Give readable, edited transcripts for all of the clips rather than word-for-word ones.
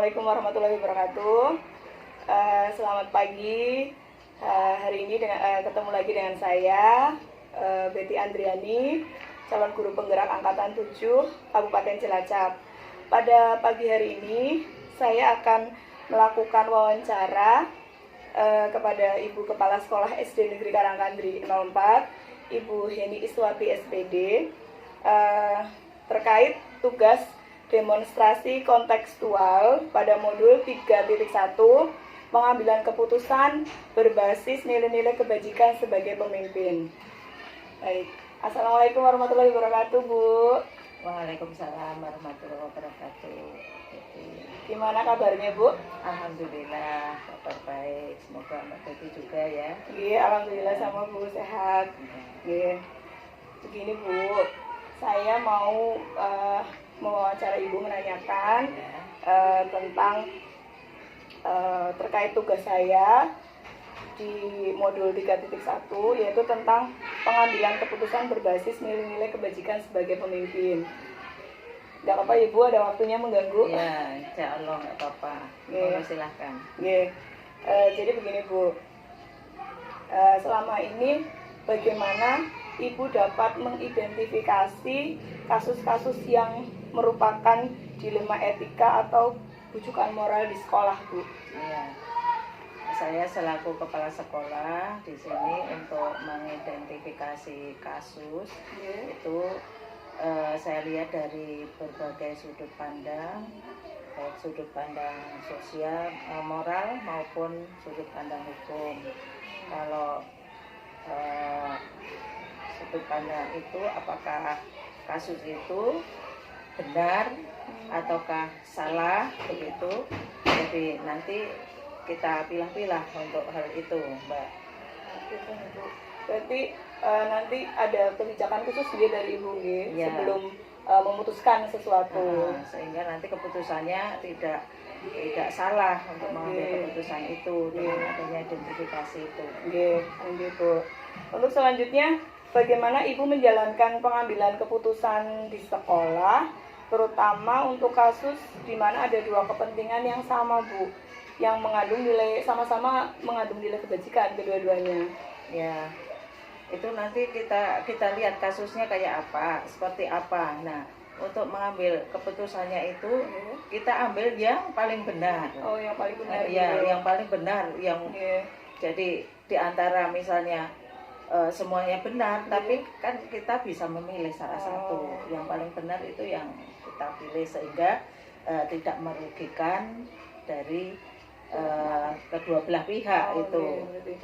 Assalamualaikum warahmatullahi wabarakatuh. Selamat pagi. Hari ini ketemu lagi dengan saya, Betty Andriani, calon guru penggerak angkatan 7 Kabupaten Cilacap. Pada pagi hari ini saya akan melakukan wawancara kepada Ibu Kepala Sekolah SD Negeri Karangkandri 04, Ibu Heni Iswati SPD, terkait tugas demonstrasi kontekstual pada modul 3.1 pengambilan keputusan berbasis nilai-nilai kebajikan sebagai pemimpin. Baik, Assalamualaikum warahmatullahi wabarakatuh, Bu. Waalaikumsalam warahmatullahi wabarakatuh. Gimana kabarnya, Bu? Alhamdulillah, kabar baik. Semoga Mbak Betty juga ya. Iya, alhamdulillah sama Bu sehat. Iya. Begini, Bu, saya mau mewawancara Ibu menanyakan tentang terkait tugas saya di modul 3.1, yaitu tentang pengambilan keputusan berbasis nilai-nilai kebajikan sebagai pemimpin. Gak apa-apa Ibu, ada waktunya mengganggu? Ya, insya Allah nggak apa-apa. Silahkan. Jadi begini Bu, selama ini bagaimana Ibu dapat mengidentifikasi kasus-kasus yang merupakan dilema etika atau rujukan moral di sekolah, Bu? Iya. Saya selaku kepala sekolah di sini untuk mengidentifikasi kasus itu saya lihat dari berbagai sudut pandang, baik sudut pandang sosial, moral maupun sudut pandang hukum. Kalau sudut pandang itu apakah kasus itu benar ataukah salah begitu, jadi nanti kita pilah-pilah untuk hal itu, Mbak. Berarti nanti ada kebijakan khusus dari Ibu ya, sebelum memutuskan sesuatu, sehingga nanti keputusannya tidak salah untuk mengambil keputusan itu dengan adanya identifikasi itu. Gitu. Untuk selanjutnya, bagaimana Ibu menjalankan pengambilan keputusan di sekolah, terutama untuk kasus di mana ada dua kepentingan yang sama, Bu, yang mengandung nilai, sama-sama mengandung nilai kebajikan kedua-duanya. Ya, itu nanti kita lihat kasusnya kayak apa, seperti apa. Nah, untuk mengambil keputusannya itu kita ambil yang paling benar. Oh, yang paling benar. Ya, yang paling benar, yang jadi di antara misalnya semuanya benar, tapi kan kita bisa memilih salah satu. Yang paling benar itu yang kita pilih sehingga tidak merugikan dari kedua belah pihak itu.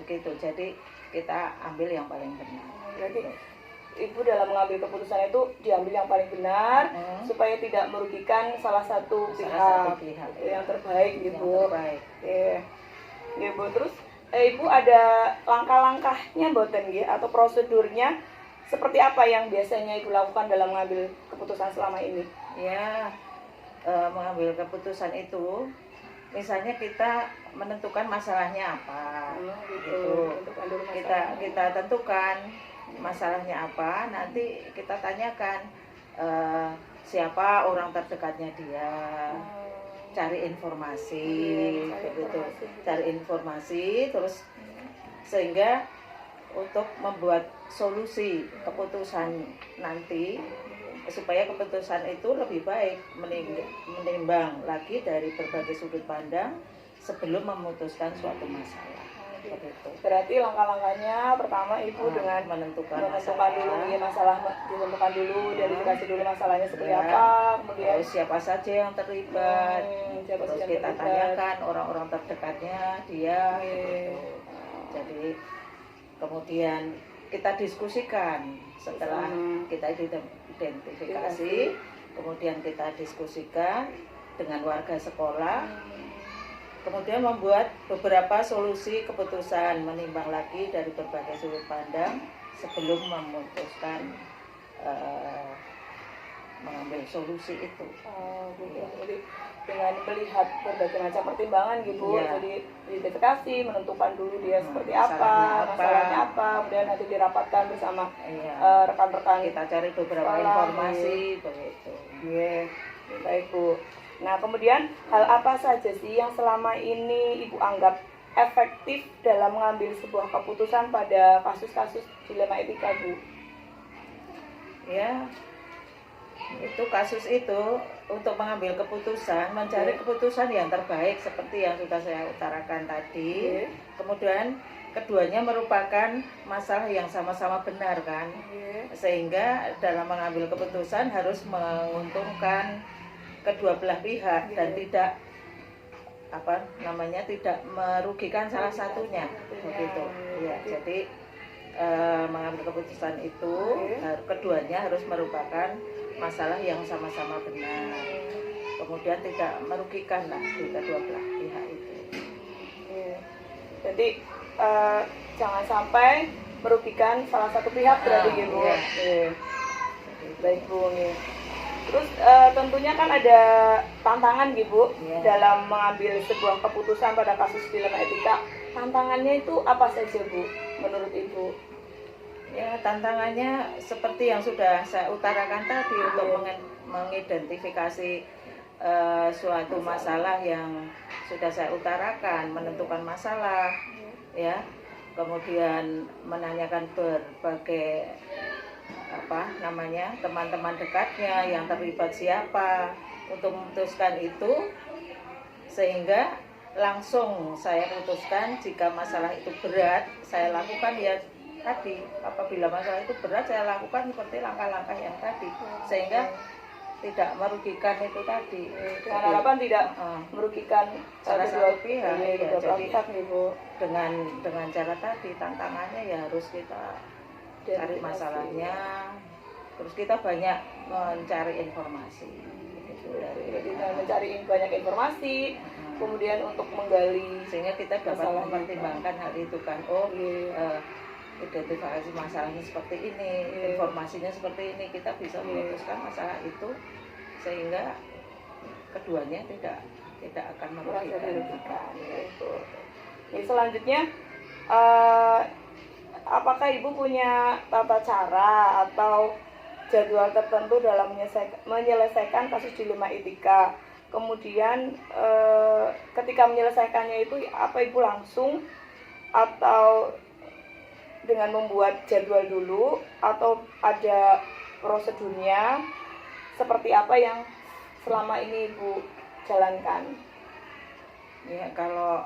Begitu. Jadi kita ambil yang paling benar. Berarti Ibu dalam mengambil keputusan itu diambil yang paling benar supaya tidak merugikan salah satu pihak yang terbaik, gitu. Ya, Bu. Terus Ibu ada langkah-langkahnya mboten nggih atau prosedurnya seperti apa yang biasanya Ibu lakukan dalam mengambil keputusan selama ini? Ya, mengambil keputusan itu misalnya kita menentukan masalahnya apa, gitu. Kita tentukan masalahnya apa, nanti kita tanyakan siapa orang terdekatnya dia, cari informasi, begitu, cari informasi terus sehingga untuk membuat solusi keputusan nanti supaya keputusan itu lebih baik menimbang lagi dari berbagai sudut pandang sebelum memutuskan suatu masalah. Begitu. Berarti langkah-langkahnya pertama Ibu dengan menentukan dulu masalah, ditentukan dulu, dikasih dulu masalahnya seperti apa, kemudian siapa saja yang terlibat, terus kita tanyakan orang-orang terdekatnya dia. Jadi kemudian kita diskusikan setelah kita identifikasi, kemudian kita diskusikan dengan warga sekolah, kemudian membuat beberapa solusi keputusan, menimbang lagi dari berbagai sudut pandang sebelum memutuskan mengambil solusi itu. Gitu. Jadi dengan melihat berbagai macam pertimbangan gitu, jadi identifikasi, menentukan dulu dia seperti apa, masalahnya apa, kemudian nanti dirapatkan bersama rekan-rekan. Kita cari beberapa informasi begitu. Baik Bu. Nah kemudian hal apa saja sih yang selama ini Ibu anggap efektif dalam mengambil sebuah keputusan pada kasus-kasus dilema etika Bu? Ya, itu kasus itu untuk mengambil keputusan, mencari keputusan yang terbaik seperti yang sudah saya utarakan tadi. Kemudian keduanya merupakan masalah yang sama-sama benar kan, sehingga dalam mengambil keputusan harus menguntungkan kedua belah pihak dan tidak tidak merugikan salah satunya begitu ya. Jadi mengambil keputusan itu keduanya harus merupakan masalah yang sama-sama benar, kemudian tidak merugikan lah di kedua belah pihak itu. Jadi jangan sampai merugikan salah satu pihak berarti gitu. Baik Bu. Terus tentunya kan ada tantangan gitu dalam mengambil sebuah keputusan pada kasus dilema etika. Tantangannya itu apa saja Bu menurut Ibu? Ya, tantangannya seperti yang sudah saya utarakan tadi, untuk mengidentifikasi suatu masalah yang sudah saya utarakan, menentukan masalah, ya, kemudian menanyakan berbagai teman-teman dekatnya yang terlibat siapa untuk memutuskan itu, sehingga langsung saya putuskan jika masalah itu berat saya lakukan ya tadi, apabila masalah itu berat saya lakukan seperti langkah-langkah yang tadi, sehingga tidak merugikan itu tadi. Dengan harapan tidak merugikan salah satu pihak. Jadi dengan cara tadi, tantangannya ya harus kita cari masalahnya, terus kita banyak mencari informasi. Jadi mencari banyak informasi, kemudian untuk menggali, sehingga kita dapat mempertimbangkan hal itu kan. Identifikasi masalahnya seperti ini, informasinya seperti ini, kita bisa memutuskan masalah itu sehingga keduanya tidak akan merugikan. Jadi selanjutnya apakah Ibu punya tata cara atau jadwal tertentu dalam menyelesaikan kasus dilema etika? Kemudian ketika menyelesaikannya itu apa Ibu langsung atau dengan membuat jadwal dulu, atau ada prosedurnya seperti apa yang selama ini Ibu jalankan? Ya, kalau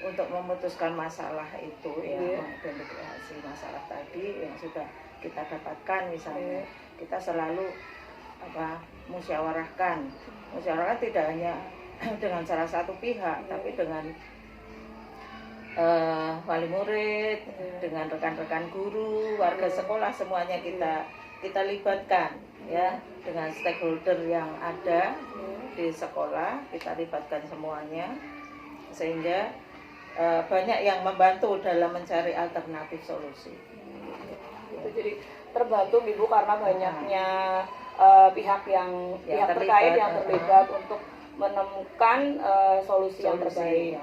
untuk memutuskan masalah itu identifikasi masalah tadi yang sudah kita dapatkan, misalnya kita selalu musyawarahkan tidak hanya dengan salah satu pihak, tapi dengan wali murid, dengan rekan-rekan guru, warga sekolah, semuanya kita libatkan ya, dengan stakeholder yang ada di sekolah kita libatkan semuanya, sehingga banyak yang membantu dalam mencari alternatif solusi. Jadi terbantu Ibu karena banyaknya pihak terkait yang terlibat untuk menemukan solusi yang terbaik.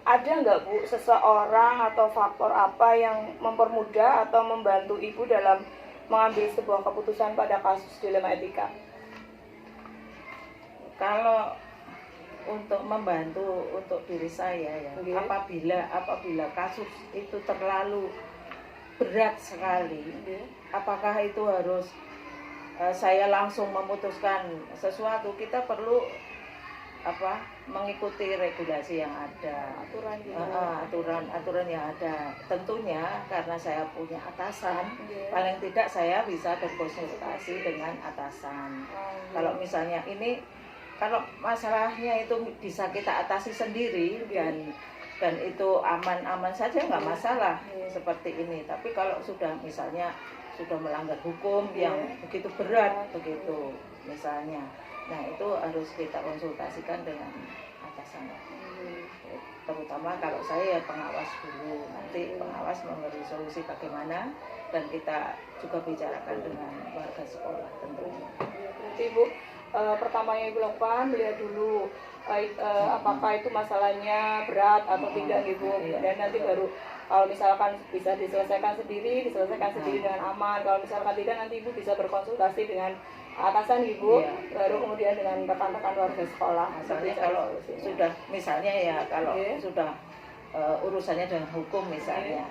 Ada nggak Bu seseorang atau faktor apa yang mempermudah atau membantu Ibu dalam mengambil sebuah keputusan pada kasus dilema etika? Kalau untuk membantu untuk diri saya ya, apabila kasus itu terlalu berat sekali, apakah itu harus saya langsung memutuskan sesuatu? Kita perlu mengikuti regulasi yang ada, aturan yang ada. Tentunya karena saya punya atasan, paling tidak saya bisa berkonsultasi dengan atasan. Kalau misalnya kalau masalahnya itu bisa kita atasi sendiri dan dan itu aman-aman saja nggak masalah seperti ini. Tapi kalau sudah misalnya sudah melanggar hukum yang begitu berat begitu misalnya, nah itu harus kita konsultasikan dengan atasan. Terutama kalau saya ya pengawas dulu, nanti pengawas memberi solusi bagaimana, dan kita juga bicarakan dengan warga sekolah tentunya. Berarti Ibu pertama yang Ibu lakukan melihat dulu apakah itu masalahnya berat atau tidak Ibu, dan nanti baru kalau misalkan bisa diselesaikan sendiri dengan aman. Kalau misalkan tidak, nanti Ibu bisa berkonsultasi dengan atasan Ibu, baru kemudian dengan rekan-rekan warga sekolah. Misalnya kalau sudah misalnya ya kalau sudah urusannya dengan hukum misalnya,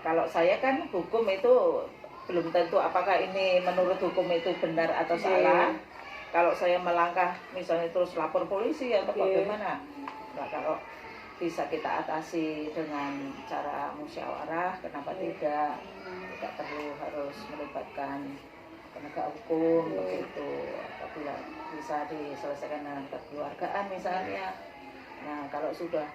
kalau saya kan hukum itu belum tentu apakah ini menurut hukum itu benar atau salah. Kalau saya melangkah misalnya terus lapor polisi atau bagaimana, nah, kalau bisa kita atasi dengan cara musyawarah, kenapa tidak perlu harus melibatkan penegak hukum begitu, apabila bisa diselesaikan dengan kekeluargaan misalnya. Nah kalau sudah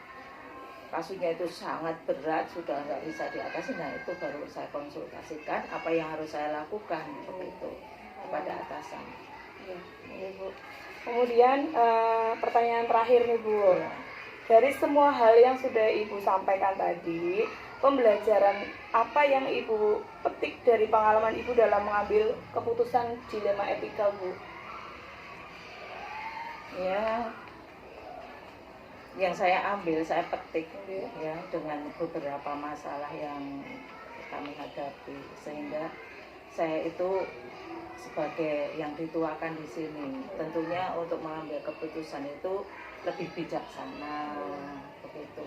kasusnya itu sangat berat, sudah nggak bisa diatasi, nah itu baru saya konsultasikan apa yang harus saya lakukan begitu kepada atasan. Ibu. Kemudian pertanyaan terakhir nih Bu, dari semua hal yang sudah Ibu sampaikan tadi, pembelajaran apa yang Ibu petik dari pengalaman Ibu dalam mengambil keputusan dilema etika Bu? Ya, yang saya ambil, saya petik ya dengan beberapa masalah yang kami hadapi, sehingga saya itu sebagai yang dituakan di sini tentunya untuk mengambil keputusan itu lebih bijaksana begitu,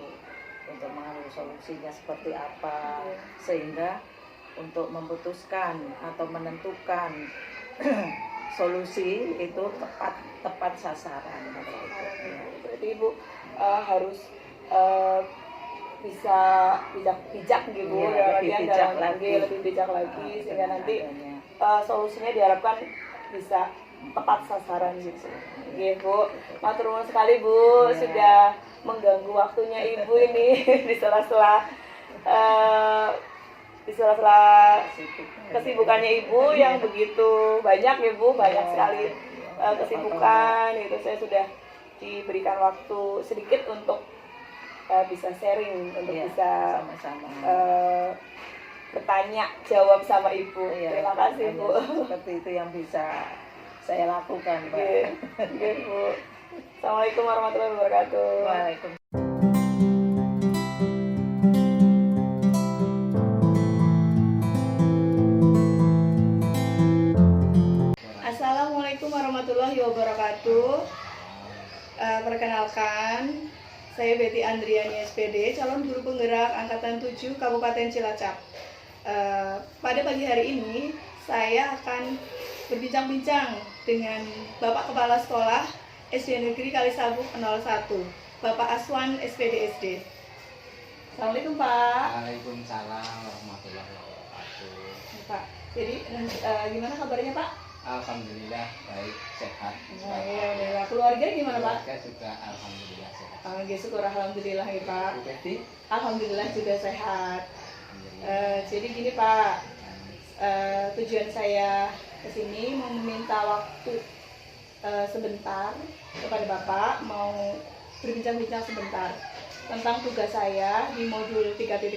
untuk mengambil solusinya seperti apa, sehingga untuk memutuskan atau menentukan solusi itu tepat sasaran. Berarti Ibu harus bisa bijak gitu, lebih bijak lagi sehingga nanti solusinya diharapkan bisa tepat sasaran gitu. Iya Bu, matur nuwun sekali Bu, sudah mengganggu waktunya Ibu ini di sela-sela kesibukannya Ibu yang begitu banyak ya Bu, banyak sekali kesibukan itu. Saya sudah diberikan waktu sedikit untuk bisa sharing, untuk bisa bertanya jawab sama Ibu. Terima kasih Bu. Seperti itu yang bisa saya lakukan, Pak. Oke, Bu. Assalamualaikum warahmatullahi wabarakatuh. Waalaikumsalam. Assalamualaikum warahmatullahi wabarakatuh. Perkenalkan, saya Betty Andriani SPD, calon guru penggerak Angkatan 7 Kabupaten Cilacap. Pada pagi hari ini, saya akan berbincang-bincang dengan Bapak Kepala Sekolah SD Negeri Kalisabuk 01, Bapak Aswan SPD SD. Assalamualaikum Pak. Waalaikumsalam warahmatullahi wabarakatuh. Pak, jadi gimana kabarnya Pak? Alhamdulillah baik, sehat. Alhamdulillah. Keluarga gimana Pak? Keluarga juga alhamdulillah sehat. Syukur alhamdulillah ya Pak. Bu Betty? Alhamdulillah juga sehat. Jadi gini Pak, tujuan saya kesini mau meminta waktu sebentar kepada Bapak, mau berbincang-bincang sebentar tentang tugas saya di modul 3.1,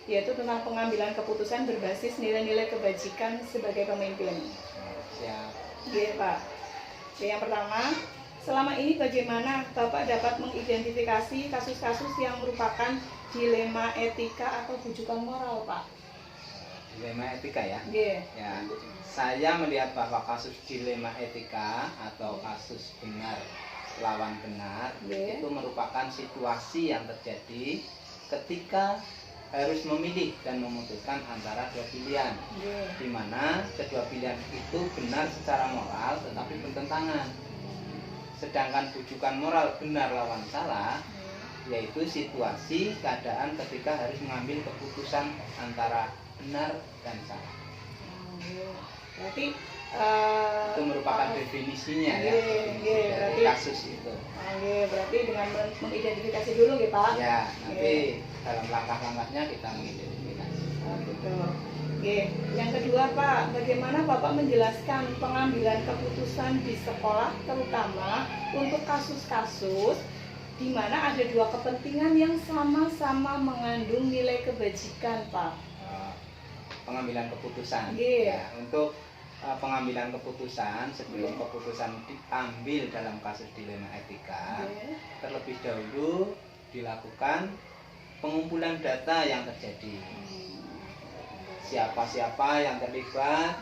yaitu tentang pengambilan keputusan berbasis nilai-nilai kebajikan sebagai pemimpin. Siap. Iya Pak. Yang pertama, selama ini bagaimana Bapak dapat mengidentifikasi kasus-kasus yang merupakan dilema etika atau bujukan moral Pak? Dilema etika ya? Iya. Ya, saya melihat bahwa kasus dilema etika atau kasus benar lawan benar itu merupakan situasi yang terjadi ketika harus memilih dan memutuskan antara dua pilihan, di mana kedua pilihan itu benar secara moral tetapi bertentangan. Sedangkan bujukan moral benar lawan salah, yaitu situasi keadaan ketika harus mengambil keputusan antara benar dan salah. Berarti itu merupakan definisinya ya, berarti dari kasus itu. Berarti dengan mengidentifikasi dulu ya Pak. Ya, nanti dalam langkah-langkahnya kita mengidentifikasi. Gitu. Yang kedua Pak, bagaimana Bapak menjelaskan pengambilan keputusan di sekolah terutama untuk kasus-kasus di mana ada dua kepentingan yang sama-sama mengandung nilai kebajikan Pak? Pengambilan keputusan. Ya, untuk pengambilan keputusan sebelum keputusan diambil dalam kasus dilema etika, terlebih dahulu dilakukan pengumpulan data yang terjadi. Siapa-siapa yang terlibat,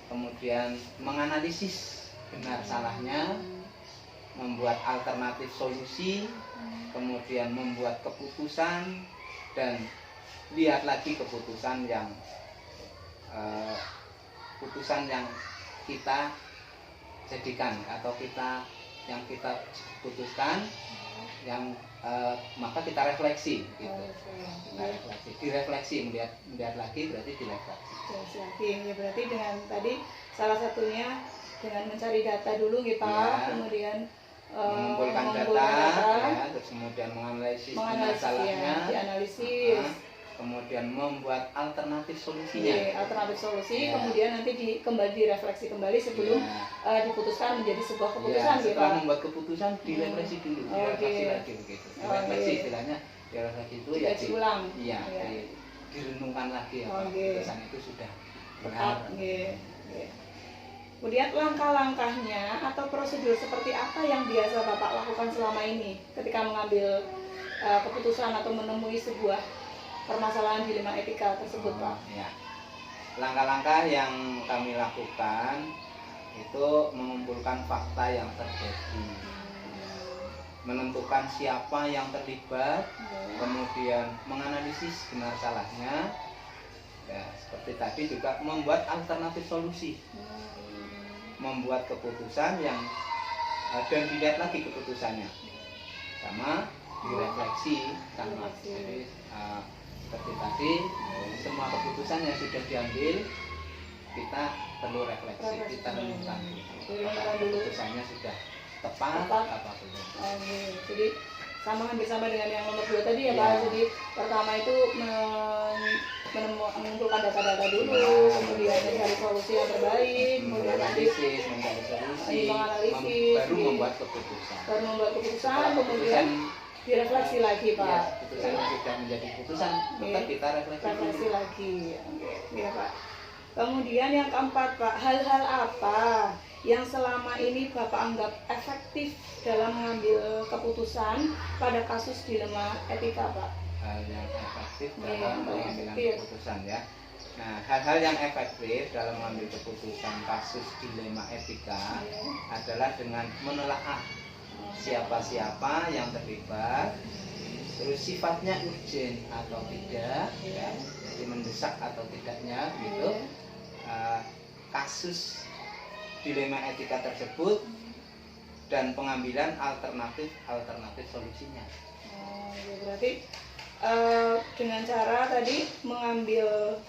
kemudian menganalisis benar salahnya, membuat alternatif solusi, kemudian membuat keputusan, dan lihat lagi keputusan yang kita jadikan atau yang kita putuskan, yang maka kita refleksi gitu. Direfleksi, melihat lagi berarti direfleksi. Ya, berarti dengan tadi salah satunya dengan mencari data dulu gitu Pak, kemudian mengumpulkan data, ya, terus kemudian menganalisis masalahnya, dianalisis, kemudian membuat alternatif solusinya. Alternatif solusi, kemudian nanti direfleksi kembali sebelum diputuskan menjadi sebuah keputusan gitu. Setelah membuat keputusan direfleksi dulu, direfleksi lagi begitu. Direfleksi istilahnya, direfleksi itu ya diulang. Iya, direnungkan lagi keputusan itu sudah benar. Kemudian langkah-langkahnya atau prosedur seperti apa yang biasa Bapak lakukan selama ini ketika mengambil keputusan atau menemui sebuah permasalahan dilema etika tersebut Pak? Ya. Langkah-langkah yang kami lakukan itu mengumpulkan fakta yang terjadi, menentukan siapa yang terlibat, kemudian menganalisis benar salahnya, ya, seperti tadi juga membuat alternatif solusi, membuat keputusan yang dan dilihat lagi keputusannya, sama direfleksi, sama. Jadi seperti tadi, semua keputusan yang sudah diambil kita perlu refleksi, kita renungkan apakah keputusannya sudah tepat apa belum. Jadi hampir sama dengan yang nomor 2 tadi ya Pak. Jadi pertama itu mengumpulkan data-data dulu, kemudian mencari solusi yang terbaik, kemudian mencari solusi, baru membuat keputusan. Kemudian direfleksi lagi Pak. Ya, keputusan yang sudah menjadi keputusan tetap kita refleksi lagi. Ya Pak. Kemudian yang keempat Pak, hal-hal apa yang selama ini Bapak anggap efektif dalam mengambil keputusan pada kasus dilema etika Pak? Hal yang efektif dalam pengambilan keputusan ya. Nah, hal-hal yang efektif dalam mengambil keputusan kasus dilema etika adalah dengan menelaah siapa-siapa yang terlibat, terus sifatnya urgent atau tidak, ya, jadi mendesak atau tidaknya gitu. Kasus dilema etika tersebut dan pengambilan alternatif solusinya. Ya, berarti dengan cara tadi mengambil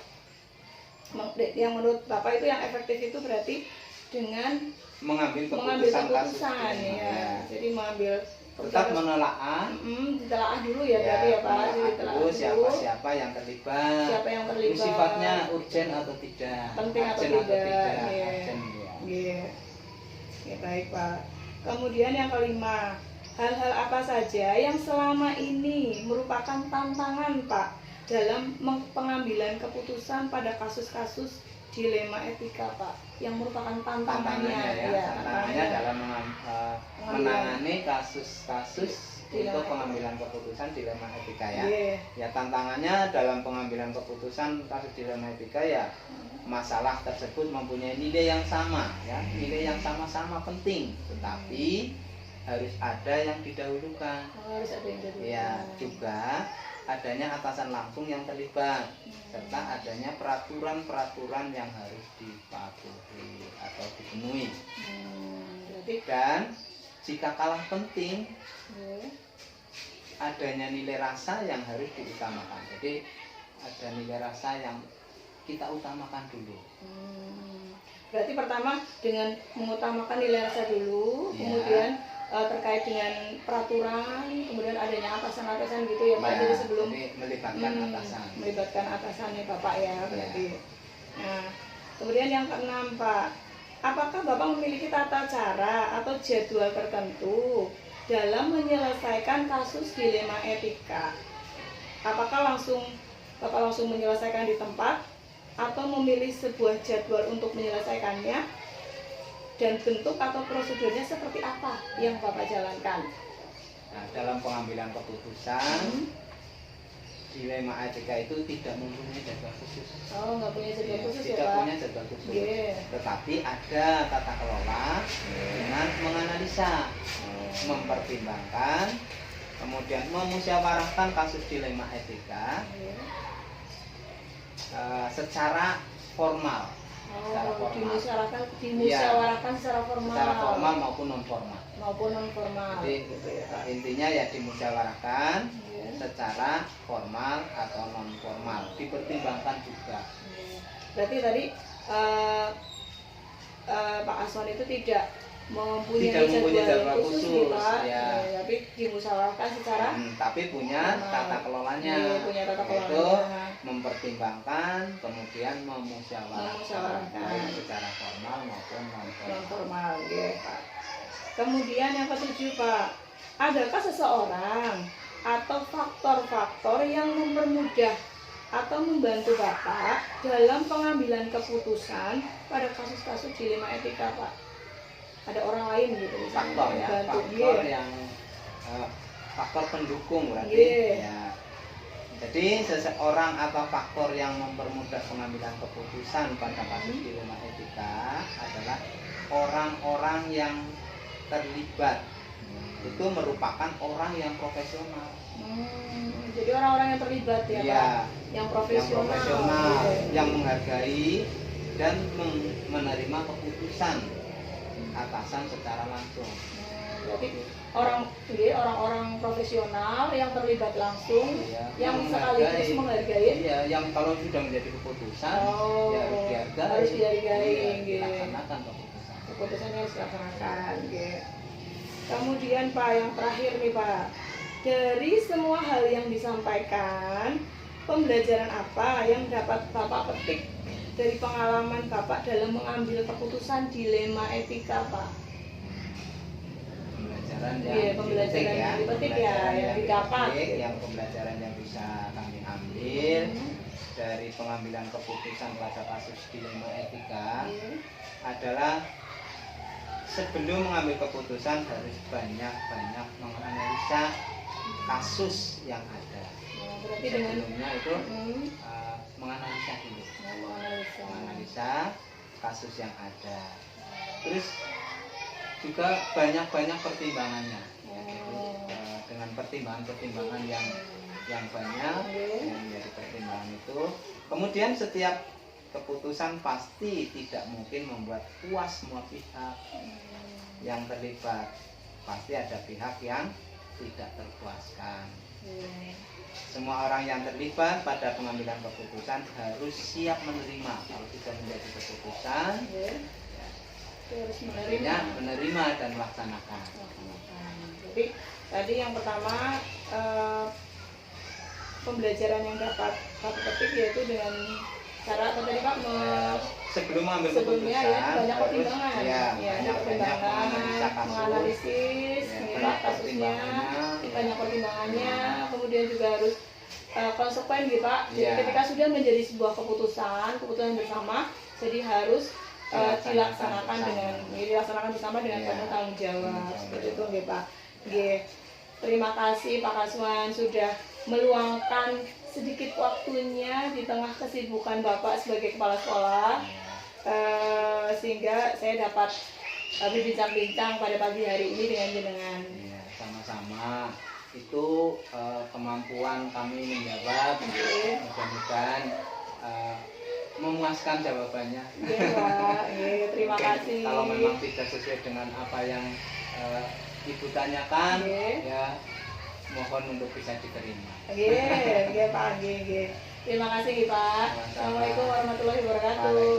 yang menurut Bapak itu yang efektif itu berarti dengan mengambil keputusan ya. Jadi mengambil tetap menelaah, ditelaah dulu ya, berarti ya Pak. Dulu siapa yang terlibat, sifatnya urgent atau tidak, penting atau tidak. Ya, baik Pak. Kemudian yang kelima, hal-hal apa saja yang selama ini merupakan tantangan Pak dalam pengambilan keputusan pada kasus-kasus dilema etika Pak, yang merupakan tantangannya dalam menangani kasus-kasus untuk pengambilan keputusan dilema etika ya. Ya, tantangannya dalam pengambilan keputusan kasus dilema etika ya, masalah tersebut mempunyai nilai yang sama ya, nilai yang sama-sama penting, tetapi harus ada yang didahulukan. Ya, juga adanya atasan langsung yang terlibat, serta adanya peraturan-peraturan yang harus dipatuhi atau dipenuhi. Dan jika kalah penting, adanya nilai rasa yang harus diutamakan. Jadi ada nilai rasa yang kita utamakan dulu. Berarti pertama dengan mengutamakan nilai rasa dulu, Ya. kemudian terkait dengan peraturan, kemudian adanya atasan-atasan gitu ya Pak. Ya, Jadi sebelum jadi melibatkan atasan. melibatkan atasannya Bapak ya berarti. Nah, kemudian yang keenam Pak, apakah Bapak memiliki tata cara atau jadwal tertentu dalam menyelesaikan kasus dilema etika? Apakah Bapak langsung menyelesaikan di tempat atau memilih sebuah jadwal untuk menyelesaikannya, dan bentuk atau prosedurnya seperti apa yang Bapak jalankan? Nah, dalam pengambilan keputusan dilema etika itu tidak mempunyai jadwal khusus. Oh, nggak punya jadwal Ya, khusus ya tidak Pak? punya jadwal khusus. Yeah. Tetapi ada tata kelola dengan menganalisa, mempertimbangkan, kemudian memusyawarahkan kasus dilema etika secara formal. Secara formal. Dimusyawarahkan secara formal. Secara formal maupun non formal. Jadi gitu ya, Pak. intinya ya dimusyawarahkan secara formal atau non formal, dipertimbangkan juga. Berarti tadi Pak Aswan itu tidak mempunyai jadwal khusus nih, Pak. Ya. Tapi dimusyawarahkan secara Tapi punya tata kelolanya, punya tata yaitu kelolanya. mempertimbangkan, kemudian memusyawarahkan baik secara formal maupun non Non formal. formal, ya Pak. Kemudian yang ketujuh Pak, adakah seseorang atau faktor-faktor yang mempermudah atau membantu Bapak dalam pengambilan keputusan pada kasus-kasus dilema etika Pak? Ada orang lain gitu misalnya Faktor ya, membantu. faktor Iya. yang faktor pendukung berarti. Iya. Ya. Jadi seseorang atau faktor yang mempermudah pengambilan keputusan pada kasus dilema etika adalah orang-orang yang terlibat. Itu merupakan orang yang profesional. Jadi orang-orang yang terlibat ya, Iya, Pak, yang profesional, yang menghargai dan menerima keputusan atasan secara langsung. Jadi orang-orang profesional yang terlibat langsung, Iya, yang sekaligus menghargai. Iya, yang kalau sudah menjadi keputusan, ya harus dihargai, dilaksanakan keputusan. Keputusannya harus dilaksanakan. Kemudian Pak, yang terakhir nih Pak, dari semua hal yang disampaikan, pembelajaran apa yang dapat Bapak petik dari pengalaman Bapak dalam mengambil keputusan dilema etika Pak? Pembelajaran yang dipetik ya, yang didapat. Yang pembelajaran yang bisa kami ambil dari pengambilan keputusan pada kasus dilema etika adalah sebelum mengambil keputusan harus banyak-banyak menganalisa kasus yang ada. Berarti Sebelumnya itu menganalisa dulu, menganalisa kasus yang ada. Terus juga banyak-banyak pertimbangannya. Jadi, dengan pertimbangan-pertimbangan yang banyak yang menjadi pertimbangan itu, kemudian setiap keputusan pasti tidak mungkin membuat puas semua pihak yang terlibat. Pasti ada pihak yang tidak terpuaskan. Semua orang yang terlibat pada pengambilan keputusan harus siap menerima. Kalau sudah menjadi keputusan, harus menerima dan melaksanakan. Jadi tadi yang pertama pembelajaran yang dapat petik yaitu dengan cara apa tadi Pak? Sebelum mengambil Sebelumnya keputusan, banyak pertimbangan, banyak menganalisa kasus, menganalisis kasusnya, banyak pertimbangannya, kemudian juga harus konsekuen gitu Pak. Jadi ketika sudah menjadi sebuah keputusan bersama, jadi harus dilaksanakan bersama dengan penuh tanggung jawab. Seperti itu nggih Pak. Nggih. Terima kasih Pak Kaswan sudah meluangkan sedikit waktunya di tengah kesibukan Bapak sebagai kepala sekolah, sehingga saya dapat berbincang-bincang pada pagi hari ini dengan jenengan. Ya, sama-sama. Itu kemampuan kami menjawab. Mudah-mudahan memuaskan jawabannya. Iya Pak, terima kasih. Kalau memang tidak sesuai dengan apa yang Ibu tanyakan, ya mohon untuk bisa diterima. Iya Pak, Terima kasih Pak. Sama-sama. Assalamualaikum warahmatullahi wabarakatuh.